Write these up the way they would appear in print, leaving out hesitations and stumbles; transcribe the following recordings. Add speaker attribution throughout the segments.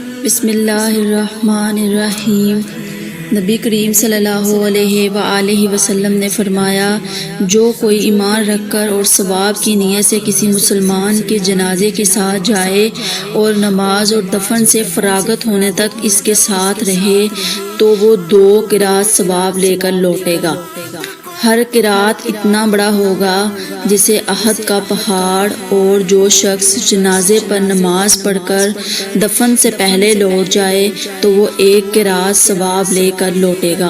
Speaker 1: بسم اللہ الرحمن الرحیم۔ نبی کریم صلی اللہ علیہ وآلہ وسلم نے فرمایا، جو کوئی ایمان رکھ کر اور ثواب کی نیت سے کسی مسلمان کے جنازے کے ساتھ جائے اور نماز اور دفن سے فراغت ہونے تک اس کے ساتھ رہے تو وہ 2 قرات ثواب لے کر لوٹے گا۔ ہر قرات اتنا بڑا ہوگا جسے احد کا پہاڑ، اور جو شخص جنازے پر نماز پڑھ کر دفن سے پہلے لوٹ جائے تو وہ 1 قرات ثواب لے کر لوٹے گا۔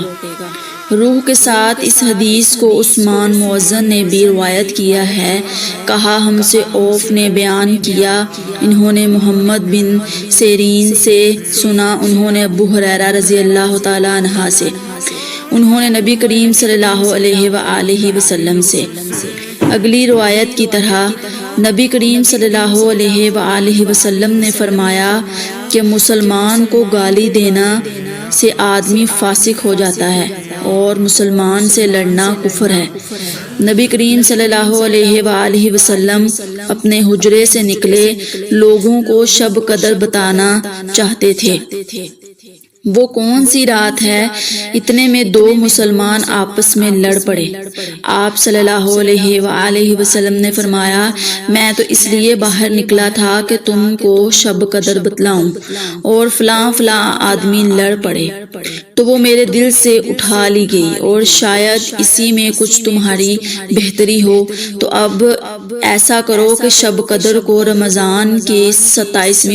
Speaker 1: روح کے ساتھ اس حدیث کو عثمان مؤذن نے بھی روایت کیا ہے۔ کہا، ہم سے اوف نے بیان کیا، انہوں نے محمد بن سیرین سے سنا، انہوں نے ابو ہریرہ رضی اللہ تعالیٰ عنہ سے، انہوں نے نبی کریم صلی اللہ علیہ وآلہ وسلم سے۔ اگلی روایت کی طرح نبی کریم صلی اللہ علیہ وآلہ وسلم نے فرمایا کہ مسلمان کو گالی دینا سے آدمی فاسق ہو جاتا ہے اور مسلمان سے لڑنا کفر ہے۔ نبی کریم صلی اللہ علیہ وآلہ وسلم اپنے حجرے سے نکلے، لوگوں کو شب قدر بتانا چاہتے تھے۔ وہ کون سی رات ہے؟ اتنے میں 2 مسلمان آپس میں لڑ پڑے۔ آپ صلی اللہ علیہ وآلہ وسلم نے فرمایا، میں تو اس لیے باہر نکلا تھا کہ تم کو شب قدر بتلاؤں، اور فلاں فلاں آدمی لڑ پڑے تو وہ میرے دل سے اٹھا لی گئی، اور شاید اسی میں کچھ تمہاری بہتری ہو، تو اب ایسا کرو کہ شب قدر کو رمضان کے 27ویں